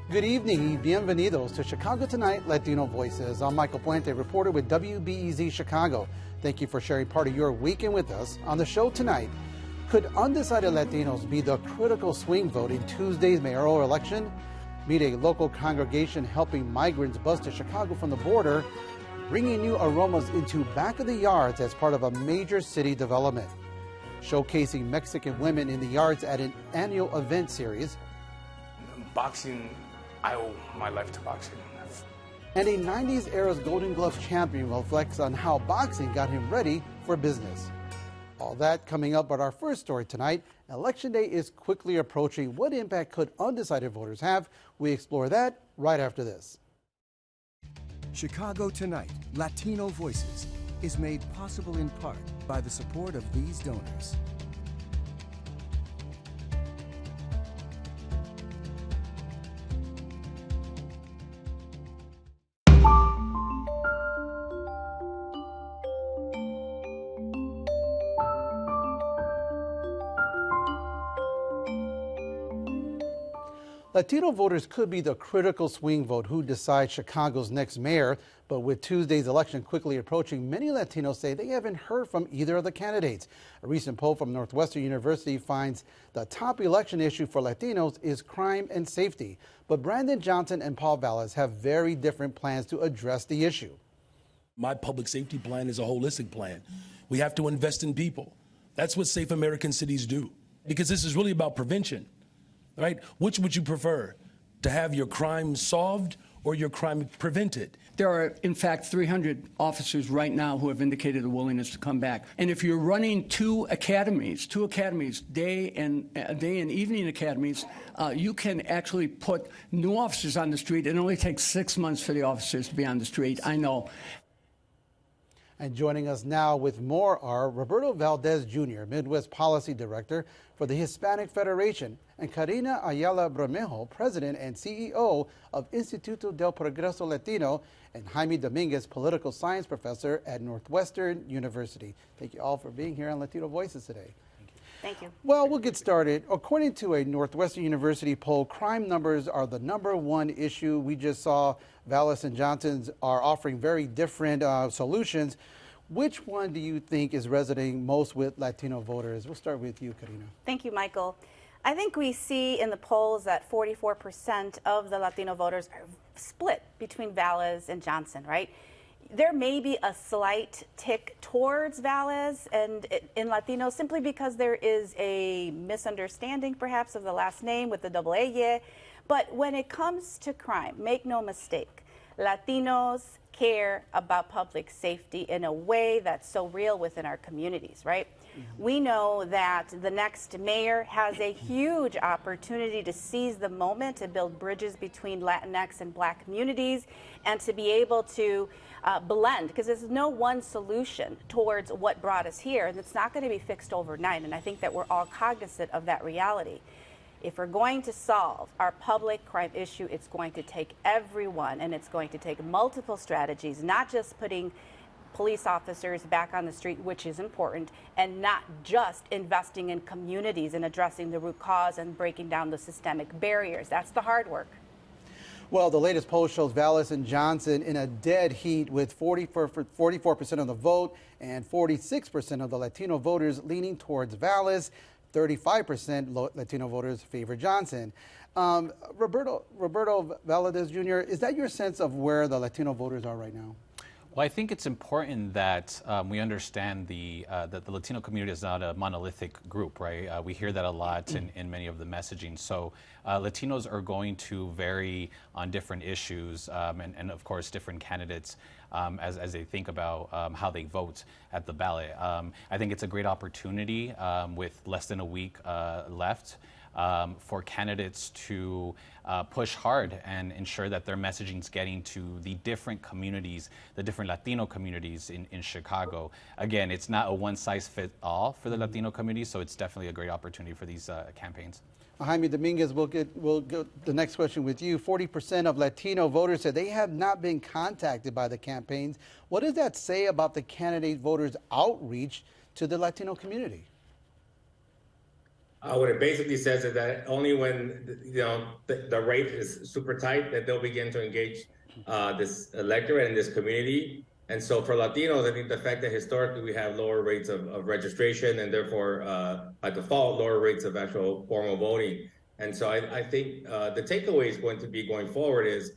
Good evening y bienvenidos to Chicago Tonight Latino Voices. I'm Michael Puente, reporter with WBEZ Chicago. Thank you for sharing part of your weekend with us. On the show tonight, could undecided Latinos be the critical swing vote in Tuesday's mayoral election? Meet a local congregation helping migrants bus to Chicago from the border, bringing new aromas into back of the yards as part of a major city development. Showcasing Mexican women in the yards at an annual event series. Boxing, I owe my life to boxing. And a 90s era's Golden Gloves champion reflects on how boxing got him ready for business. All that coming up, but our first story tonight. Election day is quickly approaching. What impact could undecided voters have? We explore that right after this. Chicago Tonight, Latino Voices, is made possible in part by the support of these donors. Latino voters could be the critical swing vote who decides Chicago's next mayor. But with Tuesday's election quickly approaching, many Latinos say they haven't heard from either of the candidates. A recent poll from Northwestern University finds the top election issue for Latinos is crime and safety. But Brandon Johnson and Paul Vallis have very different plans to address the issue. My public safety plan is a holistic plan. We have to invest in people. That's what safe American cities do. Because this is really about prevention. Right? Which would you prefer? To have your crime solved or your crime prevented? There are, in fact, 300 officers right now who have indicated a willingness to come back. And if you're running two academies, day and evening academies, you can actually put new officers on the street. It only takes 6 months for the officers to be on the street. I know. And joining us now with more are Roberto Valdez Jr., Midwest Policy Director for the Hispanic Federation, and Karina Ayala Bermejo, President and CEO of Instituto del Progreso Latino, and Jaime Dominguez, Political Science Professor at Northwestern University. Thank you all for being here on Latino Voices today. Thank you. Well, we'll get started. According to a Northwestern University poll, crime numbers are the #1 issue. We just saw Vallis and Johnson's are offering very different solutions. Which one do you think is resonating most with Latino voters? We'll start with you, Karina. Thank you, Michael. I think we see in the polls that 44% of the Latino voters are split between Vallis and Johnson, right? There may be a slight tick towards Vallis and in Latinos simply because there is a misunderstanding perhaps of the last name with the double A. But when it comes to crime, make no mistake, Latinos care about public safety in a way that's so real within our communities, right? We know that the next mayor has a huge opportunity to seize the moment to build bridges between Latinx and Black communities and to be able to blend, because there's no one solution towards what brought us here, and it's not going to be fixed overnight, and I think that we're all cognizant of that reality. If we're going to solve our public crime issue, it's going to take everyone, and it's going to take multiple strategies, not just putting police officers back on the street, which is important, and not just investing in communities and addressing the root cause and breaking down the systemic barriers. That's the hard work. Well, the latest poll shows Vallis and Johnson in a dead heat with 44% of the vote and 46% of the Latino voters leaning towards Vallis. 35% Latino voters favor Johnson. Roberto Valdez Jr., is that your sense of where the Latino voters are right now? Well, I think it's important that we understand that the Latino community is not a monolithic group, right? We hear that a lot in many of the messaging. So Latinos are going to vary on different issues and of course, different candidates as they think about how they vote at the ballot. I think it's a great opportunity with less than a week left for candidates to push hard and ensure that their messaging is getting to the different communities, the different Latino communities in Chicago. Again, it's not a one-size-fits-all for the Latino community, so it's definitely a great opportunity for these campaigns. Jaime Dominguez, we'll go the next question with you. 40% of Latino voters said they have not been contacted by the campaigns. What does that say about the candidate voters' outreach to the Latino community? What it basically says is that only when the rate is super tight that they'll begin to engage this electorate and this community. And so for Latinos, I think the fact that historically we have lower rates of registration and therefore by default lower rates of actual formal voting. And so I think the takeaway is going to be going forward is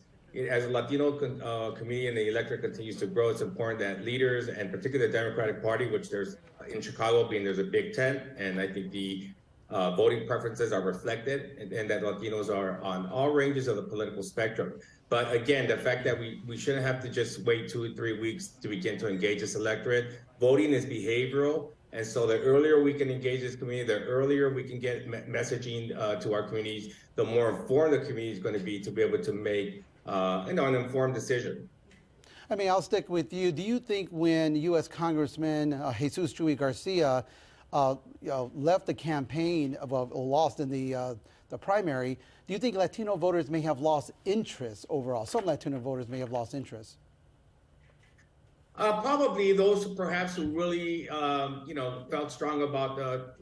as a Latino community and the electorate continues to grow, it's important that leaders and particularly the Democratic Party, which there's in Chicago there's a big tent, and I think the voting preferences are reflected and that Latinos are on all ranges of the political spectrum. But again, the fact that we shouldn't have to just wait 2 or 3 weeks to begin to engage this electorate. Voting is behavioral. And so the earlier we can engage this community, the earlier we can get messaging to our communities, the more informed the community is going to be able to make an informed decision. I mean, I'll stick with you. Do you think when U.S. Congressman Jesus Chuy Garcia left the campaign or lost in the primary, do you think Latino voters may have lost interest overall? Some Latino voters may have lost interest. Probably those perhaps who really, felt strong about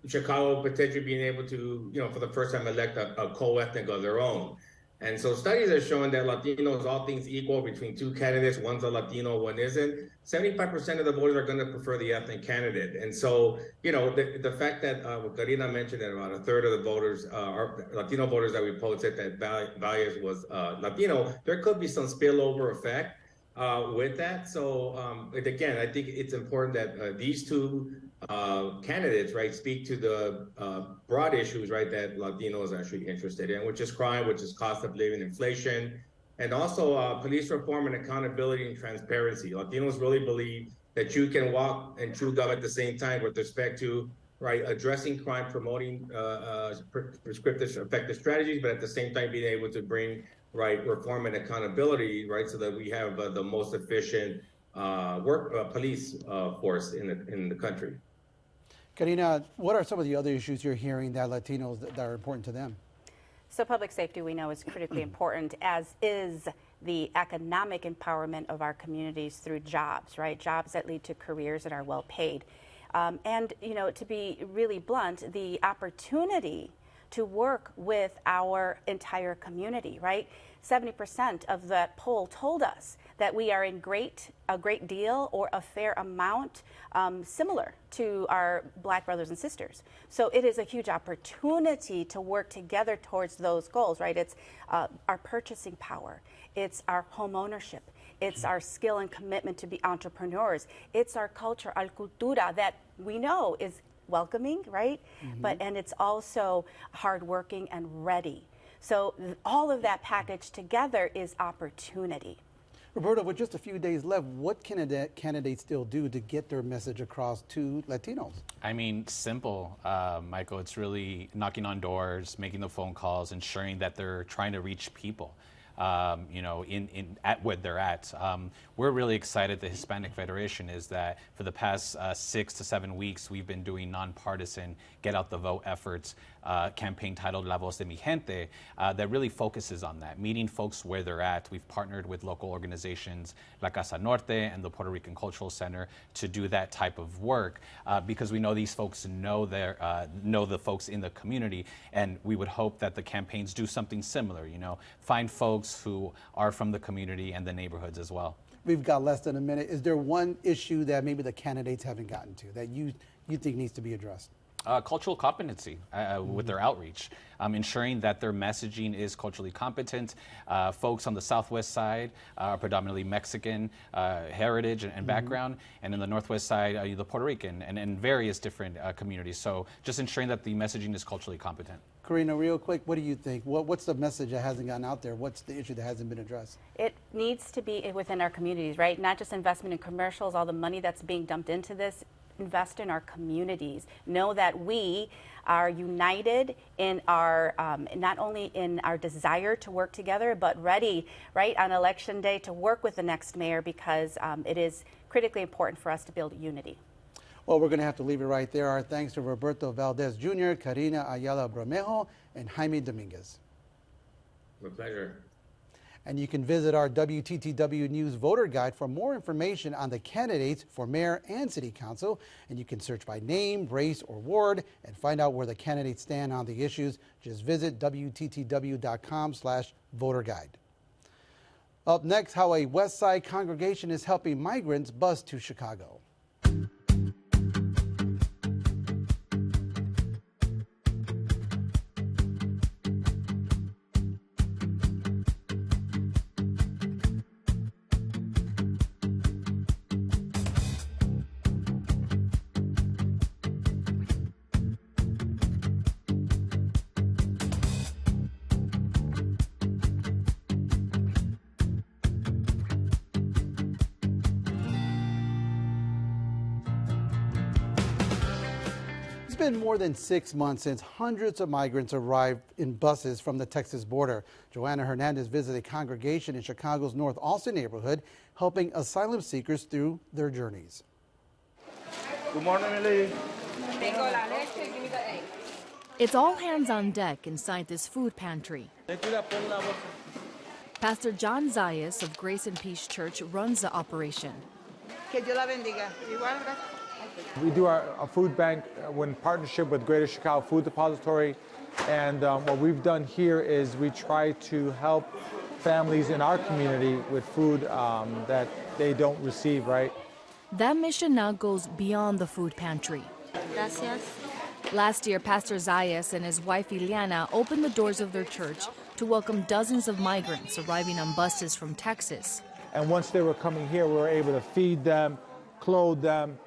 Chicago potentially being able to, for the first time elect a co-ethnic of their own. And so studies are showing that Latinos, all things equal, between two candidates, one's a Latino, one isn't, 75% of the voters are going to prefer the ethnic candidate. And so, the fact that what Karina mentioned that about a third of the voters are Latino voters that we posted that Valles was Latino, there could be some spillover effect with that. So again, I think it's important that these two candidates, right, speak to the broad issues, right, that Latinos are actually interested in, which is crime, which is cost of living, inflation, and also police reform and accountability and transparency. Latinos really believe that you can walk and chew gum at the same time with respect to, right, addressing crime, promoting prescriptive, effective strategies, but at the same time being able to bring, right, reform and accountability, right, so that we have the most efficient police force in the country. Karina, what are some of the other issues you're hearing that Latinos that are important to them? So public safety, we know, is critically important, as is the economic empowerment of our communities through jobs, right? Jobs that lead to careers and are well paid. And, to be really blunt, the opportunity to work with our entire community, right? 70% of that poll told us that we are in a great deal or a fair amount similar to our Black brothers and sisters. So it is a huge opportunity to work together towards those goals, right? It's our purchasing power. It's our home ownership. It's our skill and commitment to be entrepreneurs. It's our culture, our cultura, that we know is welcoming, right? Mm-hmm. And it's also hardworking and ready. So all of that packaged together is opportunity. Roberto, with just a few days left, what can candidates still do to get their message across to Latinos? I mean, simple, Michael. It's really knocking on doors, making the phone calls, ensuring that they're trying to reach people. At where they're at. We're really excited. The Hispanic Federation is that for the past 6 to 7 weeks, we've been doing nonpartisan get out the vote efforts, campaign titled La Voz de Mi Gente, that really focuses on that, meeting folks where they're at. We've partnered with local organizations, La Casa Norte and the Puerto Rican Cultural Center, to do that type of work because we know these folks know the folks in the community, and we would hope that the campaigns do something similar, find folks who are from the community and the neighborhoods as well. We've got less than a minute. Is there one issue that maybe the candidates haven't gotten to that you think needs to be addressed? Cultural competency with their outreach, ensuring that their messaging is culturally competent. Folks on the Southwest side are predominantly Mexican heritage and background, and in the Northwest side, the Puerto Rican and various different communities. So just ensuring that the messaging is culturally competent. Karina, real quick, what do you think? What's the message that hasn't gotten out there? What's the issue that hasn't been addressed? It needs to be within our communities, right? Not just investment in commercials, all the money that's being dumped into this. Invest in our communities. Know that we are united in our, not only in our desire to work together, but ready, right, on election day to work with the next mayor, because it is critically important for us to build unity. Well, we're going to have to leave it right there. Our thanks to Roberto Valdez Jr., Karina Ayala Bermejo, and Jaime Dominguez. My pleasure. And you can visit our WTTW News Voter Guide for more information on the candidates for mayor and city council. And you can search by name, race, or ward and find out where the candidates stand on the issues. Just visit WTTW.com/voter guide. Up next, how a West Side congregation is helping migrants bus to Chicago. It's been more than 6 months since hundreds of migrants arrived in buses from the Texas border. Joanna Hernandez visited a congregation in Chicago's North Austin neighborhood, helping asylum seekers through their journeys. Good morning, lady. It's all hands on deck inside this food pantry. Pastor John Zayas of Grace and Peace Church runs the operation. We do our food bank in partnership with Greater Chicago Food Depository, and what we've done here is we try to help families in our community with food that they don't receive, right? That mission now goes beyond the food pantry. Gracias. Last year, Pastor Zayas and his wife Ileana opened the doors of their church to welcome dozens of migrants arriving on buses from Texas. And once they were coming here, we were able to feed them, clothe them.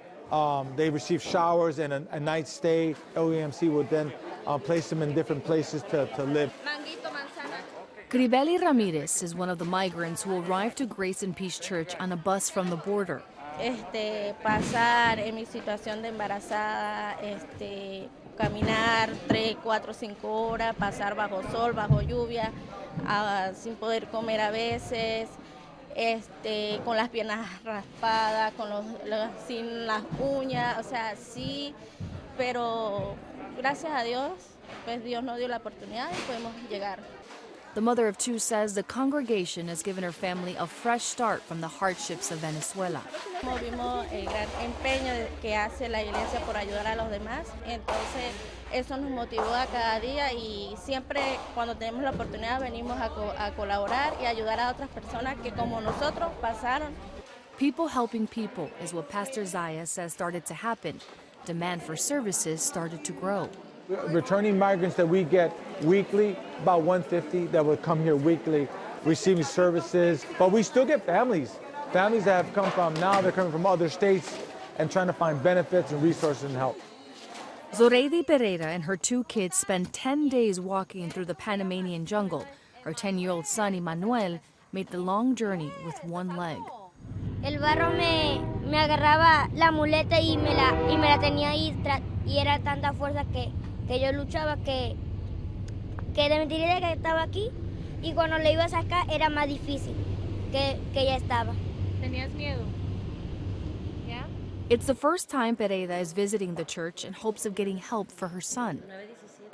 They received showers and a night stay. OEMC would then place them in different places to live. Cribeli Ramirez is one of the migrants who arrived to Grace and Peace Church on a bus from the border. Pasar en mi situación de embarazada, caminar 3, 4, 5 horas, pasar bajo sol, bajo lluvia, sin poder comer a veces. Con las piernas raspadas, sin las uñas, o sea, sí, pero gracias a Dios, pues Dios nos dio la oportunidad y podemos llegar. The mother of two says the congregation has given her family a fresh start from the hardships of Venezuela. Vimos el gran empeño que hace la iglesia por ayudar a los demás, entonces eso nos motivó a cada día y siempre cuando tenemos la oportunidad venimos a colaborar y ayudar a otras personas que como nosotros pasaron. People helping people is what Pastor Zaya says started to happen. Demand for services started to grow. Returning migrants that we get weekly, about 150 that would come here weekly, receiving services. But we still get families that have come from, now they're coming from other states and trying to find benefits and resources and help. Zoraidi Pereira and her two kids spent 10 days walking through the Panamanian jungle. Her 10-year-old son, Emmanuel, made the long journey with one leg. El barro me agarraba la muleta y me la tenía ahí y era tanta fuerza que yo luchaba que de mentira que estaba aquí y cuando le iba a sacar era más difícil que ya estaba. ¿Tenías miedo? Yeah. It's the first time Pereira is visiting the church in hopes of getting help for her son.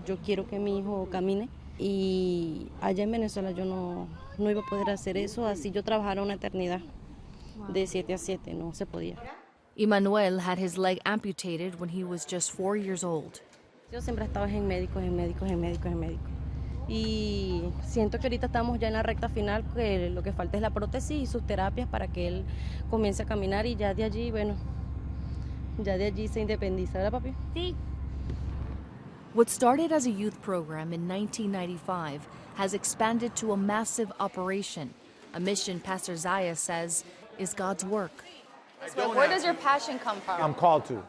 Yo quiero que mi hijo camine y allá en Venezuela yo no iba a poder hacer eso, así yo trabajara una eternidad de 7 a 7, no se podía. Emmanuel had his leg amputated when he was just 4 years old. Yo siempre estaba en médicos. Y siento que ahorita estamos ya en la recta final, que lo que falta es la prótesis y sus terapias para que él comience a caminar y ya de allí, bueno, ya de allí se independiza, ¿verdad, papi? Sí. What started as a youth program in 1995 has expanded to a massive operation, a mission Pastor Zaya says is God's work. Where does your passion come from? I'm called to.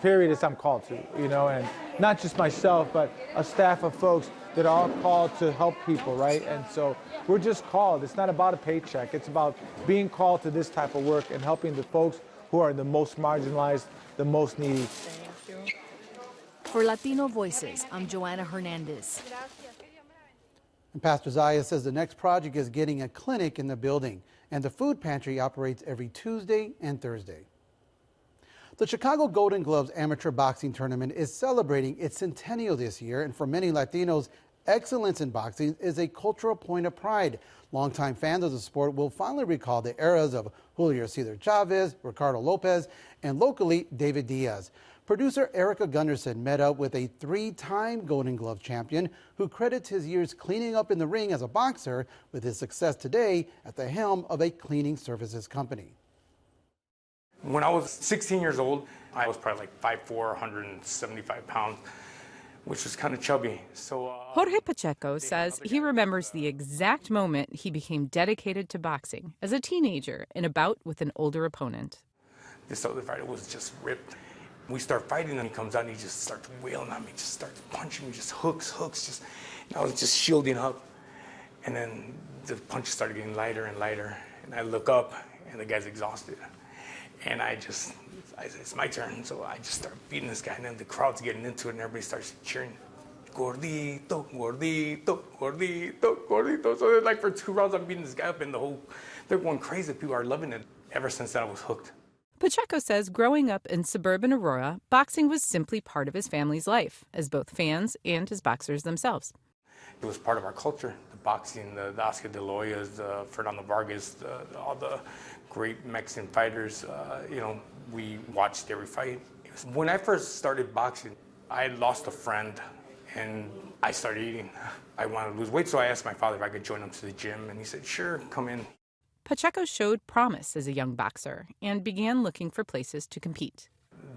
Period is I'm called to, and not just myself, but a staff of folks that are all called to help people, right? And so we're just called. It's not about a paycheck. It's about being called to this type of work and helping the folks who are the most marginalized, the most needy. Thank you. For Latino Voices, I'm Joanna Hernandez. And Pastor Zaya says the next project is getting a clinic in the building, and the food pantry operates every Tuesday and Thursday. The Chicago Golden Gloves Amateur Boxing Tournament is celebrating its centennial this year, and for many Latinos, Excellence in boxing is a cultural point of pride. Longtime fans of the sport will finally recall the eras of Julio Cesar Chavez, Ricardo Lopez, and locally, David Diaz. Producer Erica Gunderson met up with a 3-time Golden Glove champion who credits his years cleaning up in the ring as a boxer with his success today at the helm of a cleaning services company. When I was 16 years old, I was probably like 5'4", 175 pounds, which was kind of chubby. So Jorge Pacheco says he remembers the exact moment he became dedicated to boxing as a teenager in a bout with an older opponent. This other fighter was just ripped. We start fighting and he comes out and he just starts wailing on me, just starts punching me, just hooks, just, and I was just shielding up. And then the punches started getting lighter and lighter. And I look up and the guy's exhausted. And it's my turn, so I just start beating this guy, and then the crowd's getting into it, and everybody starts cheering, gordito, gordito, gordito, gordito. So like for 2 rounds, I'm beating this guy up, and they're going crazy. People are loving it. Ever since that, I was hooked. Pacheco says growing up in suburban Aurora, boxing was simply part of his family's life, as both fans and as boxers themselves. It was part of our culture, the boxing, the Oscar de la Hoyas, the Fernando Vargas, all the great Mexican fighters. We watched every fight. When I first started boxing, I had lost a friend and I started eating. I wanted to lose weight, so I asked my father if I could join him to the gym, and he said, sure, come in. Pacheco showed promise as a young boxer and began looking for places to compete.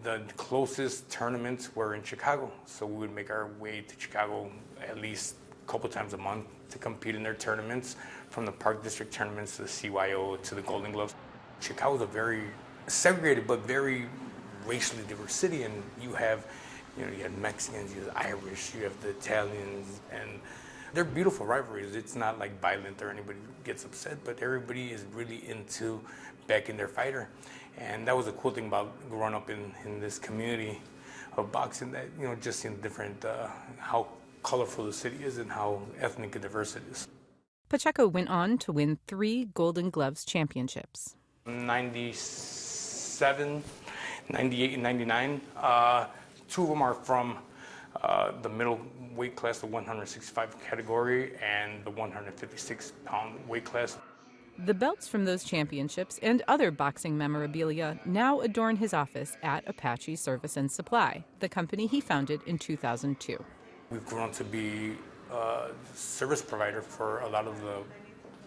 The closest tournaments were in Chicago, so we would make our way to Chicago at least a couple times a month to compete in their tournaments, from the Park District tournaments to the CYO to the Golden Gloves. Chicago's a very segregated but very racially diverse city, and you have Mexicans, you have Irish, you have the Italians, and they're beautiful rivalries. It's not like violent or anybody gets upset, but everybody is really into backing their fighter. And that was the cool thing about growing up in this community of boxing, that, just seeing different, how colorful the city is and how ethnically diverse it is. Pacheco went on to win 3 Golden Gloves championships. 97, 98, and 99. 2 of them are from the middle weight class, the 165 category, and the 156-pound weight class. The belts from those championships and other boxing memorabilia now adorn his office at Apache Service and Supply, the company he founded in 2002. We've grown to be a service provider for a lot of the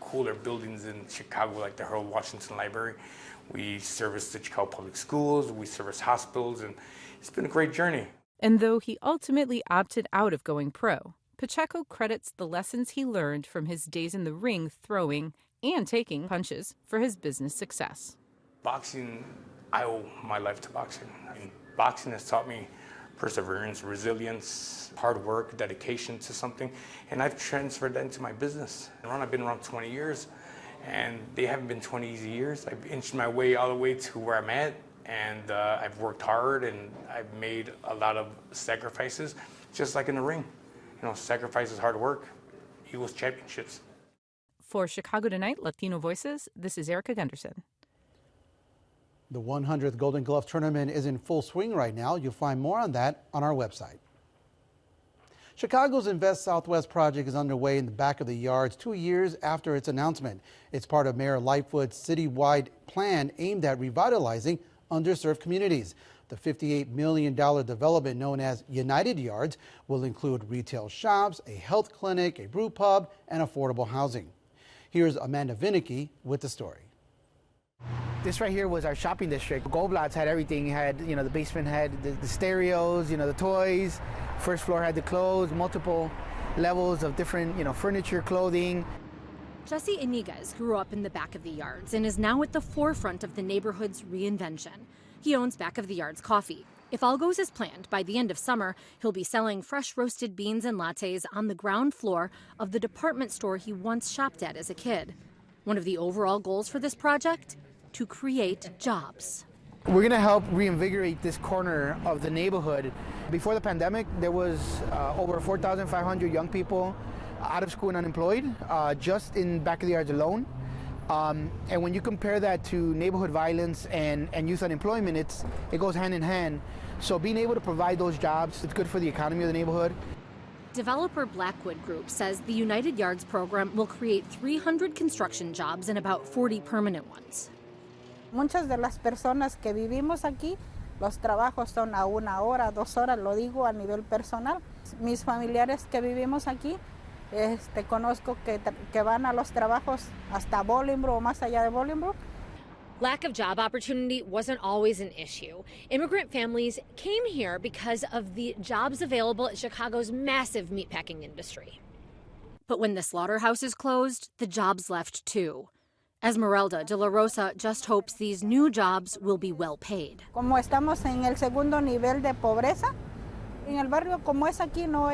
cooler buildings in Chicago, like the Harold Washington Library. We service the Chicago Public Schools, we service hospitals, and it's been a great journey. And though he ultimately opted out of going pro, Pacheco credits the lessons he learned from his days in the ring throwing and taking punches for his business success. Boxing, I owe my life to boxing. Boxing has taught me perseverance, resilience, hard work, dedication to something, and I've transferred that into my business. I've been around 20 years, and they haven't been 20 easy years. I've inched my way all the way to where I'm at, and I've worked hard, and I've made a lot of sacrifices, just like in the ring. Sacrifice is hard work equals championships. For Chicago Tonight, Latino Voices, this is Erica Gunderson. The 100th Golden Glove Tournament is in full swing right now. You'll find more on that on our website. Chicago's Invest Southwest project is underway in the back of the yards 2 years after its announcement. It's part of Mayor Lightfoot's citywide plan aimed at revitalizing underserved communities. The $58 million development known as United Yards will include retail shops, a health clinic, a brew pub, and affordable housing. Here's Amanda Vinicky with the story. This right here was our shopping district. Goldblatt's had everything. The basement had the stereos, the toys. First floor had the clothes, multiple levels of different, furniture, clothing. Jesse Iniguez grew up in the back of the yards and is now at the forefront of the neighborhood's reinvention. He owns Back of the Yards Coffee. If all goes as planned, by the end of summer, he'll be selling fresh roasted beans and lattes on the ground floor of the department store he once shopped at as a kid. One of the overall goals for this project? To create jobs. We're going to help reinvigorate this corner of the neighborhood. Before the pandemic, there was over 4,500 young people out of school and unemployed, just in Back of the Yards alone. And when you compare that to neighborhood violence and youth unemployment, it goes hand in hand. So being able to provide those jobs, it's good for the economy of the neighborhood. Developer Blackwood Group says the United Yards program will create 300 construction jobs and about 40 permanent ones. Muchas de las personas que vivimos aquí, los trabajos son a 1 hora, 2 horas, lo digo a nivel personal. Mis familiares que vivimos aquí, conozco que van a los trabajos hasta Bolingbrook o más allá de Bolingbrook. Lack of job opportunity wasn't always an issue. Immigrant families came here because of the jobs available at Chicago's massive meatpacking industry. But when the slaughterhouses closed, the jobs left too. Esmeralda de la Rosa just hopes these new jobs will be well paid. Como estamos en el segundo nivel de pobreza, en el barrio como es aquí no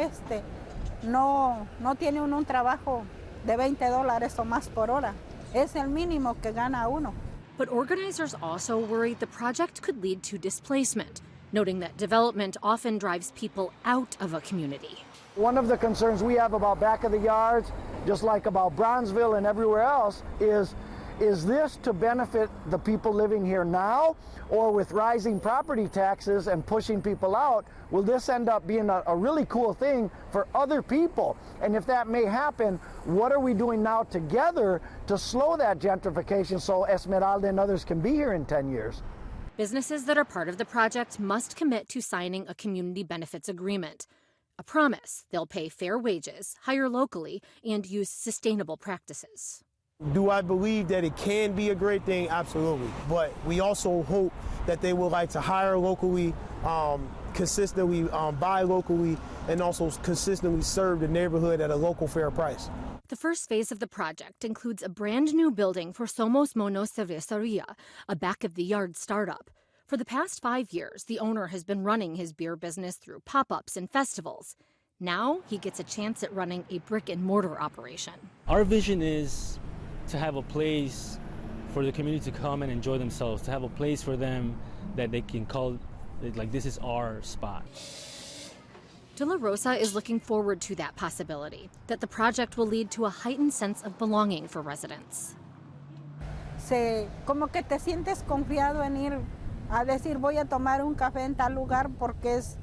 tiene uno un trabajo de $20 o más por hora. Es el mínimo que gana uno. But organizers also worry the project could lead to displacement, noting that development often drives people out of a community. One of the concerns we have about Back of the Yards, just like about Bronzeville and everywhere else, is this to benefit the people living here now, or with rising property taxes and pushing people out, will this end up being a really cool thing for other people? And if that may happen, what are we doing now together to slow that gentrification so Esmeralda and others can be here in 10 years? Businesses that are part of the project must commit to signing a community benefits agreement. A promise they'll pay fair wages, hire locally, and use sustainable practices. Do I believe that it can be a great thing? Absolutely. But we also hope that they would like to hire locally, consistently buy locally, and also consistently serve the neighborhood at a local fair price. The first phase of the project includes a brand new building for Somos Monos Cerveceria, a back-of-the-yard startup. For the past 5 years, the owner has been running his beer business through pop-ups and festivals. Now he gets a chance at running a brick-and-mortar operation. Our vision is to have a place for the community to come and enjoy themselves, to have a place for them that they can call, like, this is our spot. De La Rosa is looking forward to that possibility, that the project will lead to a heightened sense of belonging for residents. Como que te sientes confiado en ir a decir voy a tomar un café en tal lugar porque es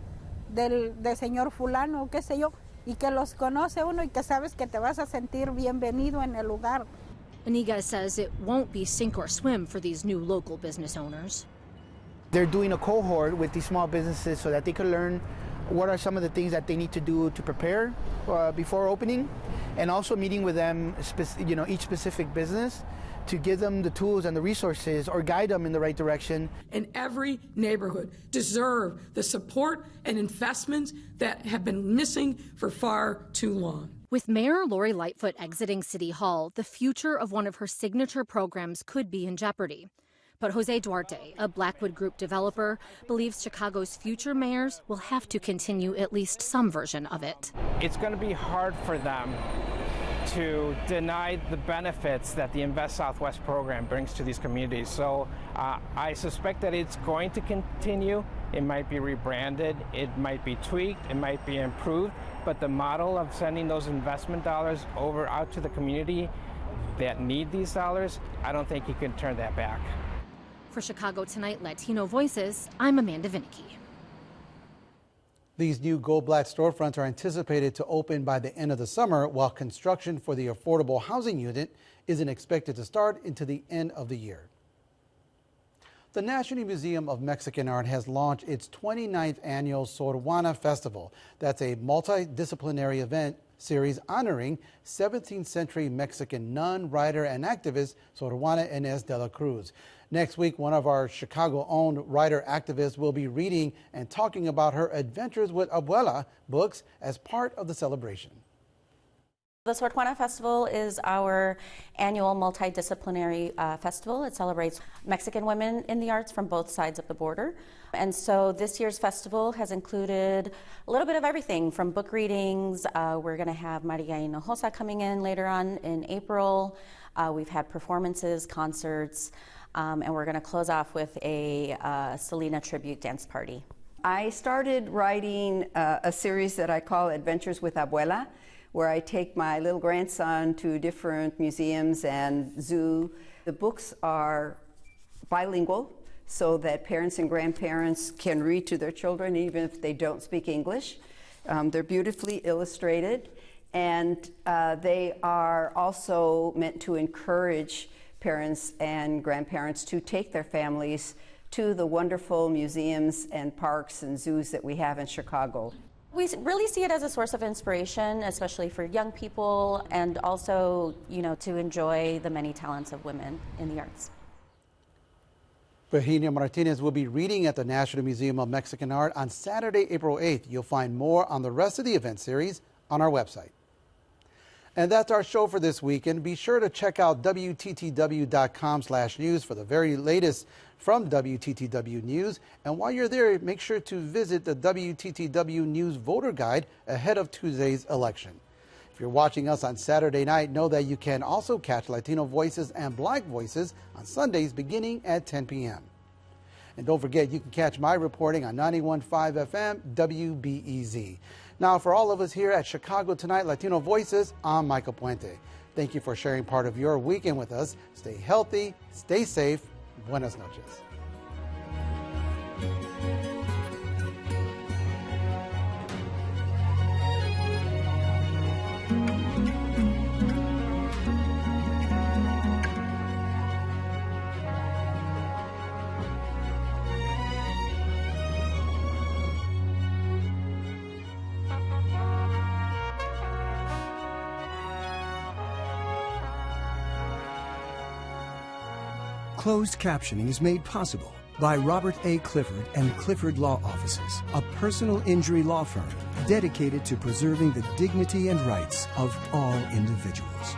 del señor fulano, qué sé yo, y que los conoce uno y que sabes que te vas a sentir bienvenido en el lugar. Iniga says it won't be sink or swim for these new local business owners. They're doing a cohort with these small businesses so that they can learn what are some of the things that they need to do to prepare before opening, and also meeting with them, each specific business, to give them the tools and the resources or guide them in the right direction. And every neighborhood deserves the support and investments that have been missing for far too long. With Mayor Lori Lightfoot exiting City Hall, the future of one of her signature programs could be in jeopardy. But Jose Duarte, a Blackwood Group developer, believes Chicago's future mayors will have to continue at least some version of it. It's going to be hard for them to deny the benefits that the Invest Southwest program brings to these communities. So I suspect that it's going to continue. It might be rebranded, it might be tweaked, it might be improved, but the model of sending those investment dollars over out to the community that need these dollars, I don't think you can turn that back. For Chicago Tonight Latino Voices, I'm Amanda Vinicky. These new Go Black storefronts are anticipated to open by the end of the summer, while construction for the affordable housing unit isn't expected to start until the end of the year. The National Museum of Mexican Art has launched its 29th annual Sorwana Festival. That's a multidisciplinary event series honoring 17th century Mexican nun, writer, and activist Sorwana Inés de la Cruz. Next week, one of our Chicago-owned writer-activists will be reading and talking about her adventures with Abuelita books as part of the celebration. The Sorwana Festival is our annual multidisciplinary festival. It celebrates Mexican women in the arts from both sides of the border. And so this year's festival has included a little bit of everything from book readings. We're going to have Maria Hinojosa coming in later on in April. We've had performances, concerts, and we're going to close off with a Selena tribute dance party. I started writing a series that I call Adventures with Abuela, where I take my little grandson to different museums and zoo. The books are bilingual, so that parents and grandparents can read to their children even if they don't speak English. They're beautifully illustrated, and they are also meant to encourage parents and grandparents to take their families to the wonderful museums and parks and zoos that we have in Chicago. We really see it as a source of inspiration, especially for young people, and also, to enjoy the many talents of women in the arts. Virginia Martinez will be reading at the National Museum of Mexican Art on Saturday, April 8th. You'll find more on the rest of the event series on our website. And that's our show for this weekend. Be sure to check out WTTW.com/news for the very latest from WTTW News. And while you're there, make sure to visit the WTTW News Voter Guide ahead of Tuesday's election. If you're watching us on Saturday night, know that you can also catch Latino Voices and Black Voices on Sundays beginning at 10 p.m. And don't forget, you can catch my reporting on 91.5 FM WBEZ. Now, for all of us here at Chicago Tonight Latino Voices, I'm Michael Puente. Thank you for sharing part of your weekend with us. Stay healthy, stay safe. Buenas noches. Closed captioning is made possible by Robert A. Clifford and Clifford Law Offices, a personal injury law firm dedicated to preserving the dignity and rights of all individuals.